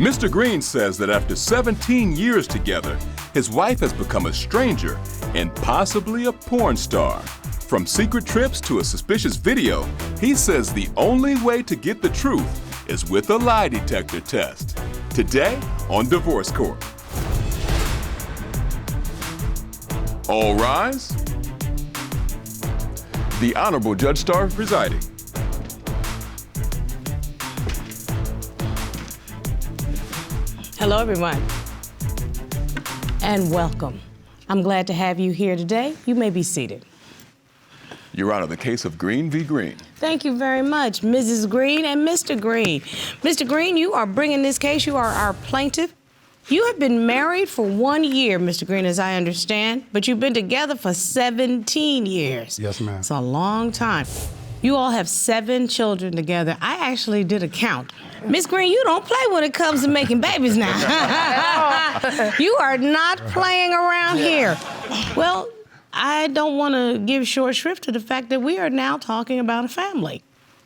Mr. Green says that after 17 years together, his wife has become a stranger and possibly a porn star. From secret trips to a suspicious video, he says the only way to get the truth is with a lie detector test. Today on Divorce Court. All rise. The Honorable Judge Starr presiding. Hello, everyone, and welcome. I'm glad to have you here today. You may be seated. Your Honor, the case of Green v. Green. Thank you very much, Mrs. Green and Mr. Green. Mr. Green, you are bringing this case. You are our plaintiff. You have been married for 1 year, Mr. Green, as I understand, but you've been together for 17 years. Yes, ma'am. It's a long time. You all have 7 children together. I actually did a count. Miss Green, you don't play when it comes to making babies now. You are not playing around here. Well, I don't want to give short shrift to the fact that we are now talking about a family.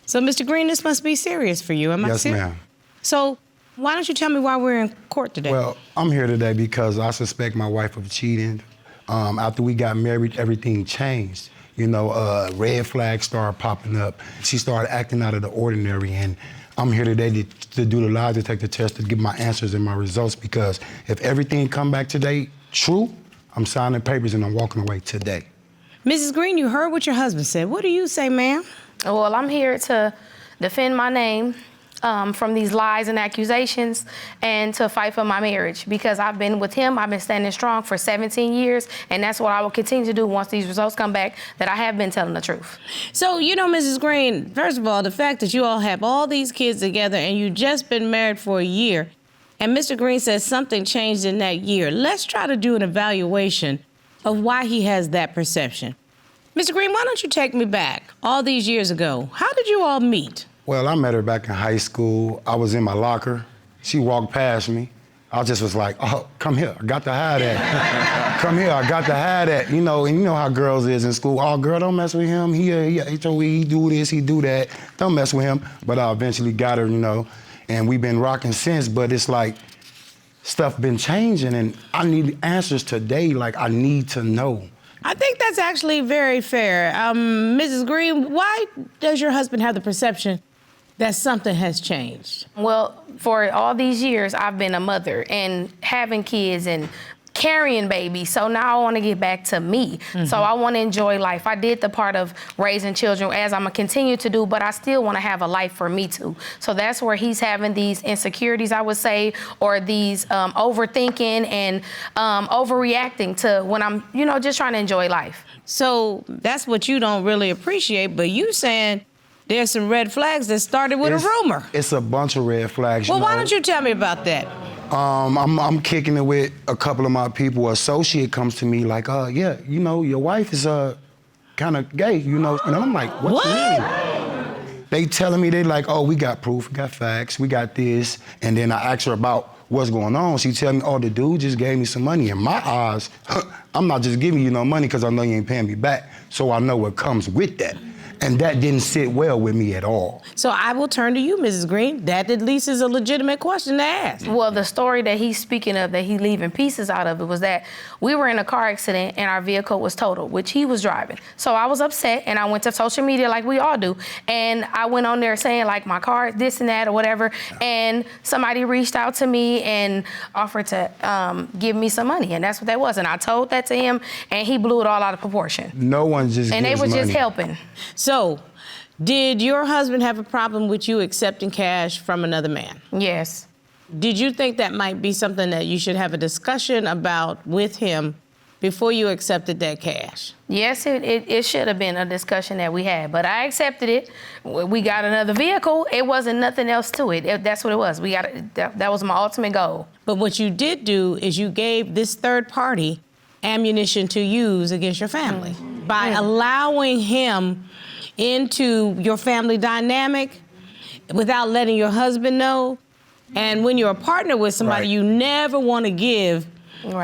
So, Mr. Green, this must be serious for you. Am I serious? Yes, ma'am. So, why don't you tell me why we're in court today? Well, I'm here today because I suspect my wife of cheating. After we got married, everything changed. You know, red flags started popping up. She started acting out of the ordinary, and I'm here today to do the lie detector test to get my answers and my results, because if everything come back today true, I'm signing papers and I'm walking away today. Mrs. Green, you heard what your husband said. What do you say, ma'am? Well, I'm here to defend my name from these lies and accusations and to fight for my marriage, because I've been with him, I've been standing strong for 17 years, and that's what I will continue to do once these results come back, that I have been telling the truth. So, you know, Mrs. Green, first of all, the fact that you all have all these kids together and you just been married for a year, and Mr. Green says something changed in that year. Let's try to do an evaluation of why he has that perception. Mr. Green, why don't you take me back all these years ago? How did you all meet? Well, I met her back in high school. I was in my locker. She walked past me. I just was like, oh, come here, I got to hide that. Come here, I got to hide that. You know, and you know how girls is in school. Oh, girl, don't mess with him. He do this, he do that. Don't mess with him. But I eventually got her, you know, and we've been rocking since, but it's like, stuff been changing, and I need answers today. Like, I need to know. I think that's actually very fair. Mrs. Green, why does your husband have the perception that something has changed? Well, for all these years, I've been a mother and having kids and carrying babies. So now I want to get back to me. Mm-hmm. So I want to enjoy life. I did the part of raising children, as I'm going to continue to do, but I still want to have a life for me too. So that's where he's having these insecurities, I would say, or these overthinking and overreacting to when I'm, you know, just trying to enjoy life. So that's what you don't really appreciate, but you saying there's some red flags that started with a rumor. It's a bunch of red flags. Well, why don't you tell me about that? I'm kicking it with a couple of my people. An associate comes to me like, yeah, you know, your wife is kind of gay, you know. And I'm like, what? You mean? They telling me, they like, oh, we got proof, we got facts, we got this. And then I ask her about what's going on. She tell me, oh, the dude just gave me some money. In my eyes, I'm not just giving you no money because I know you ain't paying me back. So I know what comes with that. And that didn't sit well with me at all. So I will turn to you, Mrs. Green. That at least is a legitimate question to ask. Well, the story that he's speaking of, that he leaving pieces out of it, was that we were in a car accident and our vehicle was totaled, which he was driving. So I was upset and I went to social media like we all do. And I went on there saying like my car, this and that or whatever. And somebody reached out to me and offered to give me some money. And that's what that was. And I told that to him and he blew it all out of proportion. No one just And gives they were money. just helping. So, did your husband have a problem with you accepting cash from another man? Yes. Did you think that might be something that you should have a discussion about with him before you accepted that cash? Yes, it should have been a discussion that we had, but I accepted it. We got another vehicle. It wasn't nothing else to it. That's what it was. That was my ultimate goal. But what you did do is you gave this third party ammunition to use against your family by allowing him into your family dynamic without letting your husband know. And when you're a partner with somebody, you never want to give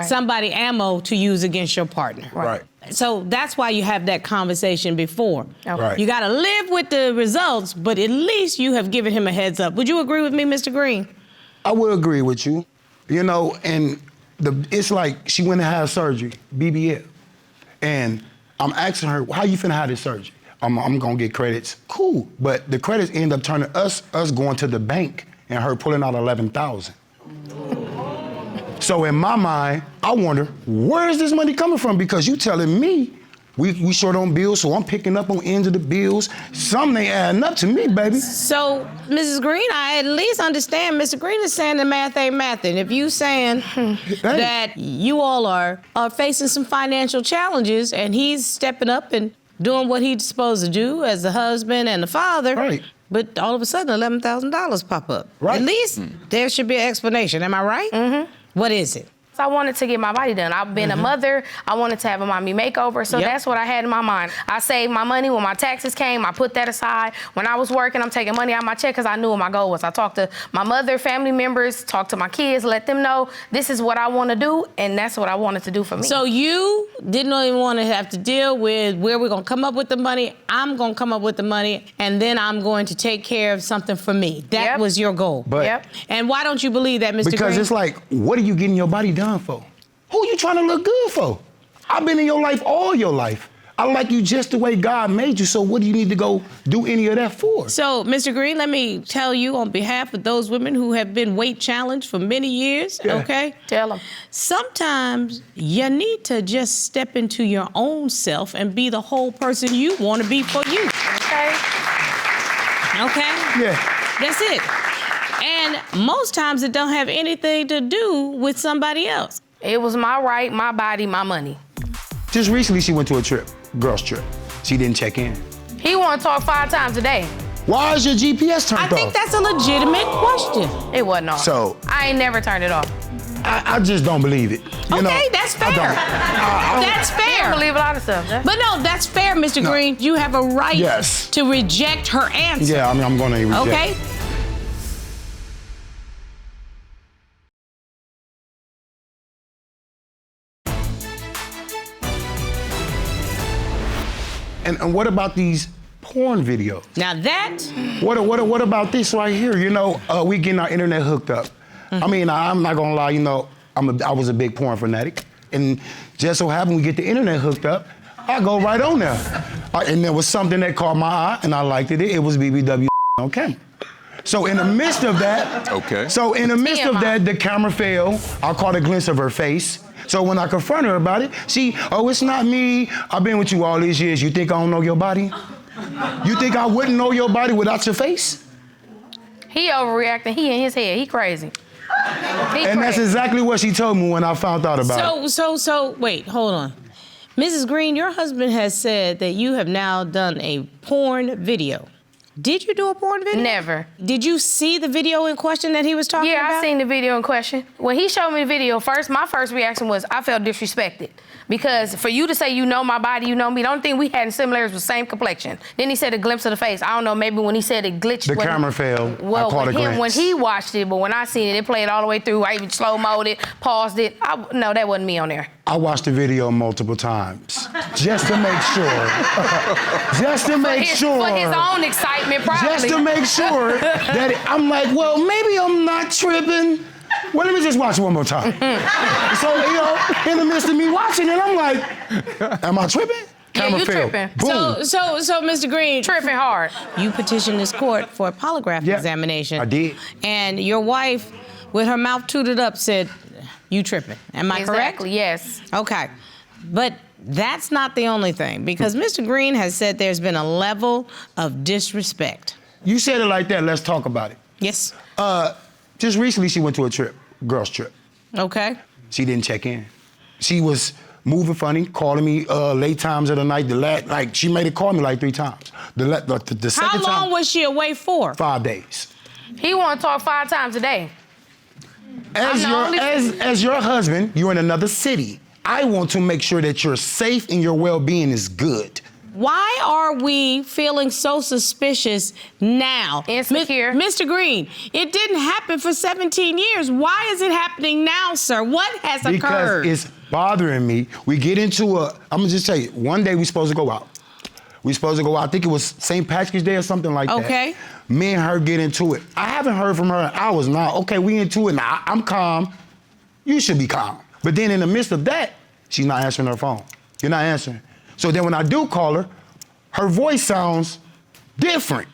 somebody ammo to use against your partner. Right. So that's why you have that conversation before. Okay. Right. You got to live with the results, but at least you have given him a heads up. Would you agree with me, Mr. Green? I will agree with you. You know, and it's like she went to have surgery, BBL. And I'm asking her, how you finna have this surgery? I'm gonna get credits. Cool. But the credits end up turning us going to the bank and her pulling out 11,000. So in my mind, I wonder, where is this money coming from? Because you telling me we short on bills, so I'm picking up on ends of the bills. Some ain't adding up to me, baby. So, Mrs. Green, I at least understand Mr. Green is saying the math ain't mathing. If you saying that you all are facing some financial challenges and he's stepping up and doing what he's supposed to do as the husband and the father, right? But all of a sudden, $11,000 pop up. Right. At least there should be an explanation. Am I right? Mm-hmm. What is it? I wanted to get my body done. I've been a mother. I wanted to have a mommy makeover. So that's what I had in my mind. I saved my money when my taxes came. I put that aside. When I was working, I'm taking money out of my check because I knew what my goal was. I talked to my mother, family members, talked to my kids, let them know this is what I want to do, and that's what I wanted to do for me. So you didn't even want to have to deal with where we're going to come up with the money. I'm going to come up with the money, and then I'm going to take care of something for me. That was your goal. But And why don't you believe that, Mr. Because Green? it's like, what are you getting your body done for? Who you trying to look good for? I've been in your life all your life. I like you just the way God made you, so what do you need to go do any of that for? So, Mr. Green, let me tell you on behalf of those women who have been weight challenged for many years, okay? Tell them. Sometimes you need to just step into your own self and be the whole person you want to be for you. Okay. Okay? Yeah. That's it. And most times it don't have anything to do with somebody else. It was my right, my body, my money. Just recently she went to a trip, girls trip. She didn't check in. He want to talk 5 times a day. Why is your GPS turned off? I think that's a legitimate question. It wasn't off. So I ain't never turned it off. I just don't believe it. You know, That's fair. That's I fair. believe a lot of stuff. But no, that's fair, Mr. Green. You have a right Yes. to reject her answer. Yeah, I mean, I'm gonna reject. Okay? And what about these porn videos? Now that... What about this right here? You know, we getting our internet hooked up. I mean, I'm not gonna lie, you know, I was a big porn fanatic. And just so happened we get the internet hooked up, I go right on there. And there was something that caught my eye and I liked it. It was BBW on camera. So in the midst of that, the camera fell. I caught a glimpse of her face. So when I confront her about it, it's not me. I've been with you all these years. You think I don't know your body? You think I wouldn't know your body without your face? He overreacting. He in his head. He crazy. That's exactly what she told me when I found out about it. So, wait, hold on. Mrs. Green, your husband has said that you have now done a porn video. Did you do a porn video? Never. Did you see the video in question that he was talking about? Yeah, I seen the video in question. When he showed me the video first, my first reaction was I felt disrespected. Because for you to say you know my body, you know me, the only thing we had in similarities was same complexion. Then he said a glimpse of the face. I don't know, maybe when he said it glitched. The camera fell. Well, I caught a glimpse. When he watched it, but when I seen it, it played all the way through. I even slow-mo'd it, paused it. No, that wasn't me on there. I watched the video multiple times just to make sure. Just to make sure. For his own excitement, probably. Just to make sure that I'm like, well, maybe I'm not tripping. Well, let me just watch it one more time. So, you know, in the midst of me watching it, I'm like, am I tripping? Camera you failed. tripping. Boom. So, Mr. Green. Tripping hard. You petitioned this court for a polygraph examination. I did. And your wife, with her mouth tooted up, said, you tripping. Am I correct? Exactly, yes. Okay. But that's not the only thing, because Mr. Green has said there's been a level of disrespect. You said it like that, let's talk about it. Yes. Just recently she went to a trip, girls trip. Okay. She didn't check in. She was moving funny, calling me late times of the night. She made it call me like 3 times. The second How long time, was she away for? 5 days. He want to talk 5 times a day. As your husband, you're in another city. I want to make sure that you're safe and your well-being is good. Why are we feeling so suspicious now? Insecure. Mr. Green, it didn't happen for 17 years. Why is it happening now, sir? What has occurred? Because it's bothering me. We get into I'm gonna just tell you, one day we supposed to go out. We supposed to go out, I think it was St. Patrick's Day or something like that. Okay. Me and her get into it. I haven't heard from her in hours now. Okay, we into it now. I'm calm. You should be calm. But then in the midst of that, she's not answering her phone. You're not answering. So then when I do call her, her voice sounds different.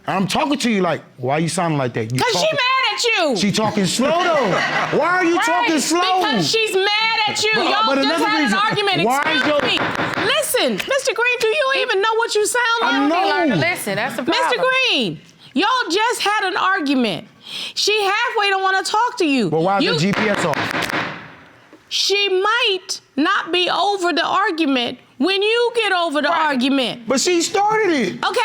And I'm talking to you like, why are you sounding like that? Because she mad at you. She talking slow though. Why are you talking slow? Because she's mad at you. Y'all just had an argument. Excuse me. Listen, Mr. Green, do you even know what you sound like? I know. Learn to listen. That's the problem. Mr. Green, y'all just had an argument. She halfway don't want to talk to you. But why is the GPS off? She might not be over the argument when you get over the argument. But she started it. Okay,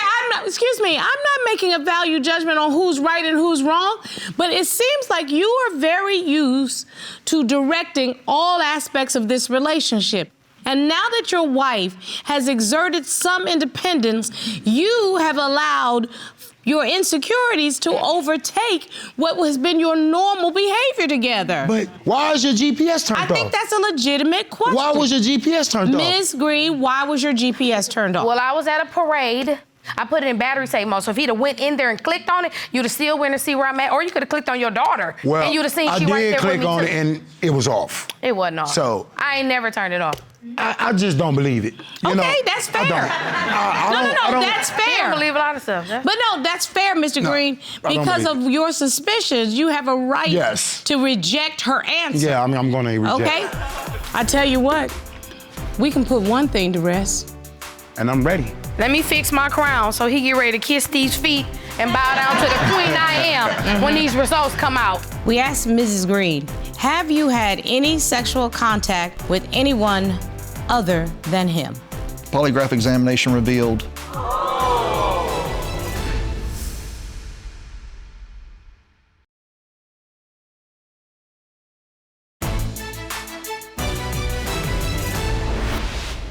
excuse me, I'm not making a value judgment on who's right and who's wrong, but it seems like you are very used to directing all aspects of this relationship. And now that your wife has exerted some independence, you have allowed your insecurities to overtake what has been your normal behavior together. But why is your GPS turned off? I think that's a legitimate question. Why was your GPS turned off? Ms. Green, why was your GPS turned off? Well, I was at a parade. I put it in battery safe mode, so if he'd have went in there and clicked on it, you'd have still went to see where I'm at, or you could have clicked on your daughter, and you'd have seen she right there with me. I did click on too. it, and it was off. It wasn't off. So I ain't never turned it off. I just don't believe it. Okay, that's fair. No, that's I fair. don't believe a lot of stuff. But no, that's fair, Mr. Green. Because of your suspicions, you have a right to reject her answer. Yeah, I'm going to reject. Okay? I tell you what, we can put one thing to rest. And I'm ready. Let me fix my crown so he get ready to kiss these feet and bow down to the queen I am when these results come out. We asked Mrs. Green, have you had any sexual contact with anyone other than him? Polygraph examination revealed.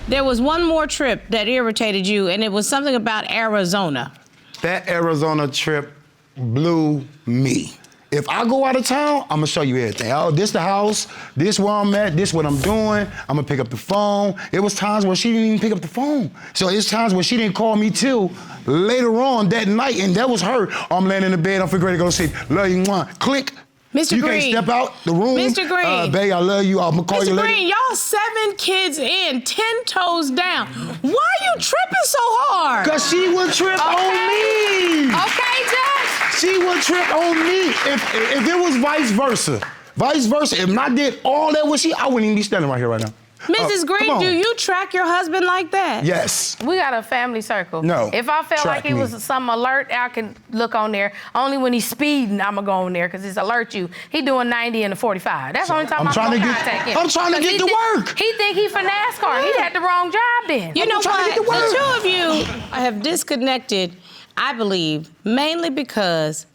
There was one more trip that irritated you, and it was something about Arizona. That Arizona trip blew me. If I go out of town, I'm gonna show you everything. Oh, this the house, this where I'm at, this what I'm doing. I'm gonna pick up the phone. It was times where she didn't even pick up the phone. So it's times where she didn't call me till later on that night, and that was her. I'm laying in the bed, I'm ready to go to sleep. Love you, mwah. Click. Mr. You Green. can't step out the room. Mr. Green. Babe, I love you. I'm gonna call you Mr. later. Green, y'all 7 kids in, 10 toes down. Why are you tripping so hard? Cause she would trip on me. Okay, Judge. She would trip on me. If it was vice versa, if I did all that with I wouldn't even be standing right here right now. Mrs. Green, do you track your husband like that? Yes. We got a family circle. No. If I felt like it was some alert, I can look on there. Only when he's speeding, I'm gonna go on there because it's alert you. He doing 90 and a 45. That's the only time I'm gonna contact him. I'm trying to get to work. He think he for NASCAR. He had the wrong job then. You know what? The two of you have disconnected, I believe, mainly because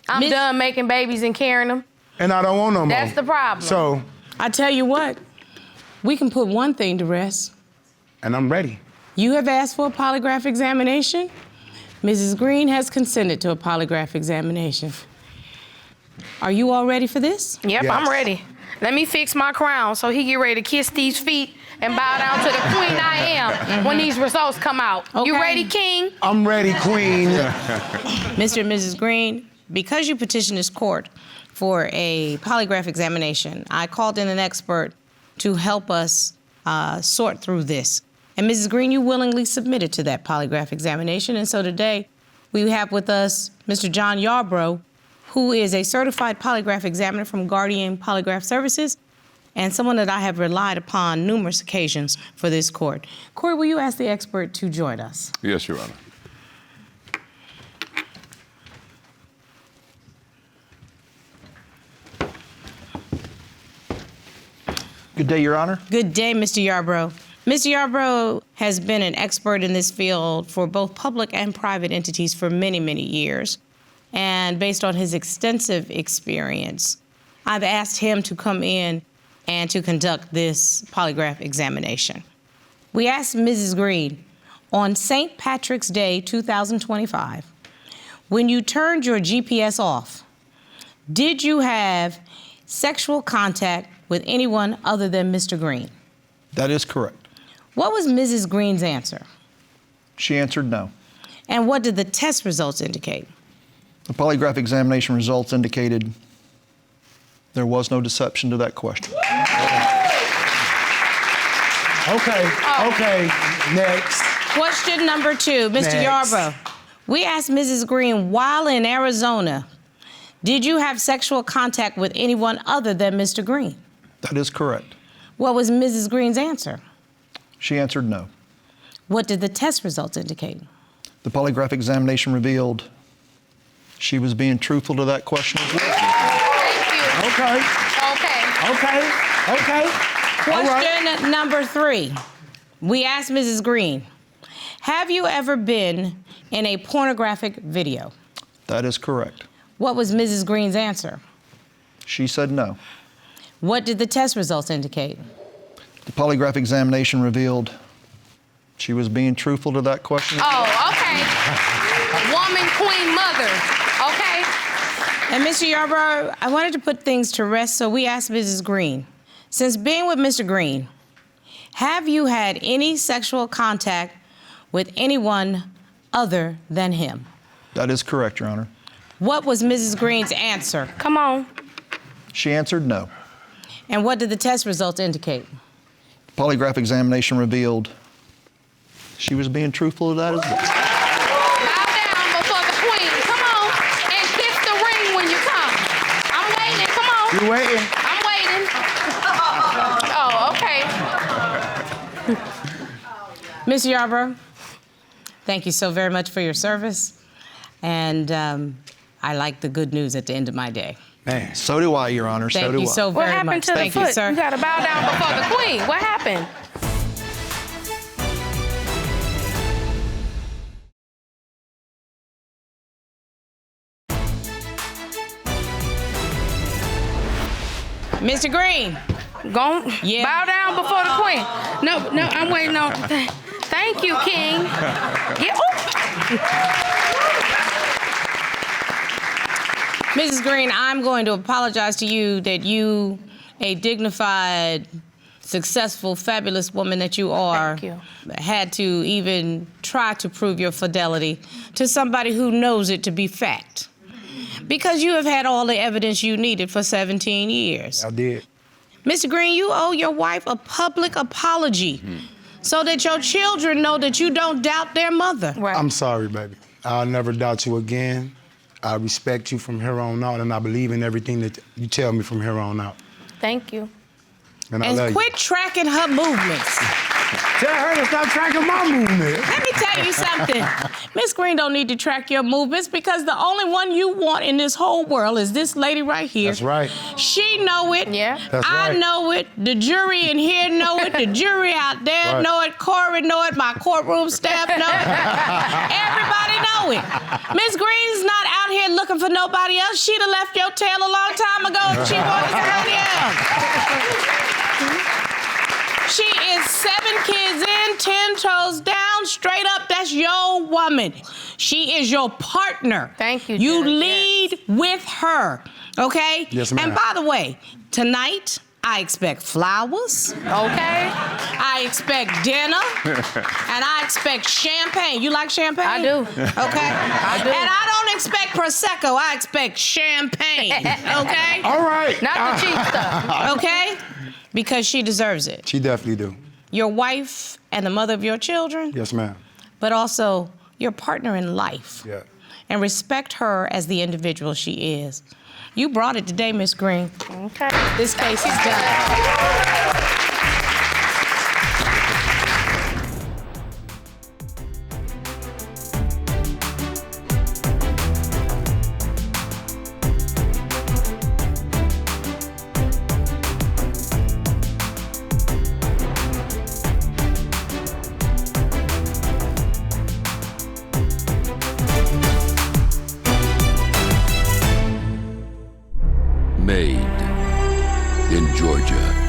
I'm done making babies and carrying them. And I don't want no more. That's the problem. So I tell you what, we can put one thing to rest. And I'm ready. You have asked for a polygraph examination. Mrs. Green has consented to a polygraph examination. Are you all ready for this? Yep, Yes. I'm ready. Let me fix my crown so he get ready to kiss these feet and bow down to the queen I am when these results come out. You Okay. ready, King? I'm ready, Queen. Mr. and Mrs. Green, because you petitioned this court for a polygraph examination, I called in an expert to help us sort through this. And Mrs. Green, you willingly submitted to that polygraph examination. And so today we have with us Mr. John Yarbrough, who is a certified polygraph examiner from Guardian Polygraph Services and someone that I have relied upon numerous occasions for this court. Corey, will you ask the expert to join us? Yes, Your Honor. Good day, Your Honor. Good day, Mr. Yarbrough. Mr. Yarbrough has been an expert in this field for both public and private entities for many, many years. And based on his extensive experience, I've asked him to come in and to conduct this polygraph examination. We asked Mrs. Green, on St. Patrick's Day 2025, when you turned your GPS off, did you have sexual contact with anyone other than Mr. Green? That is correct. What was Mrs. Green's answer? She answered no. And what did the test results indicate? The polygraph examination results indicated there was no deception to that question. Okay, next. Question number 2, Mr. Next. Yarbrough. We asked Mrs. Green, while in Arizona, did you have sexual contact with anyone other than Mr. Green? That is correct. What was Mrs. Green's answer? She answered no. What did the test results indicate? The polygraph examination revealed she was being truthful to that question as well. Okay. Question number 3. We asked Mrs. Green, have you ever been in a pornographic video? That is correct. What was Mrs. Green's answer? She said no. What did the test results indicate? The polygraph examination revealed she was being truthful to that question. Oh, okay. Woman, queen, mother. Okay. And Mr. Yarbrough, I wanted to put things to rest, so we asked Mrs. Green, since being with Mr. Green, have you had any sexual contact with anyone other than him? That is correct, Your Honor. What was Mrs. Green's answer? Come on. She answered no. And what did the test results indicate? The polygraph examination revealed she was being truthful to that as well. Bow down before the queen. Come on. And kiss the ring when you come. I'm waiting. Come on. You waiting? I'm waiting. Oh, okay. Mr. Yarbrough, thank you so very much for your service. And I like the good news at the end of my day. Man. So do I, Your Honor. Thank so do you I. so What very happened much. to the Thank foot? you, sir. You gotta bow down before the queen. What happened? Mr. Green. Go Yeah. bow down before the queen. No, I'm waiting on. Thank you, King. Yeah. Mrs. Green, I'm going to apologize to you that you, a dignified, successful, fabulous woman that you are, Thank you. had to even try to prove your fidelity to somebody who knows it to be fact. Because you have had all the evidence you needed for 17 years. I did. Mr. Green, you owe your wife a public apology so that your children know that you don't doubt their mother. Right. I'm sorry, baby. I'll never doubt you again. I respect you from here on out, and I believe in everything that you tell me from here on out. Thank you. And I love And quit tracking her movements. Tell her to stop tracking my movement. Let me tell you something. Miss Green don't need to track your movements because the only one you want in this whole world is this lady right here. That's right. She know it. Yeah. That's I right. know it. The jury in here know it. The jury out there Right. know it. Corey know it. My courtroom staff know it. Everybody know it. Miss Green's not out here looking for nobody else. She'd have left your tail a long time ago if she wanted somebody else. She is 7 kids in, 10 toes down, straight up. That's your woman. She is your partner. Thank you, You Judge. lead with her, okay? Yes, ma'am. And by the way, tonight, I expect flowers. Okay. I expect dinner. And I expect champagne. You like champagne? I do. Okay? I do. And I don't expect Prosecco. I expect champagne, okay? All right. Not the cheap stuff. Okay? Because she deserves it. She definitely do. Your wife and the mother of your children, Yes, ma'am. but also your partner in life. Yeah. And respect her as the individual she is. You brought it today, Miss Green. Okay. This case is done. Made in Georgia.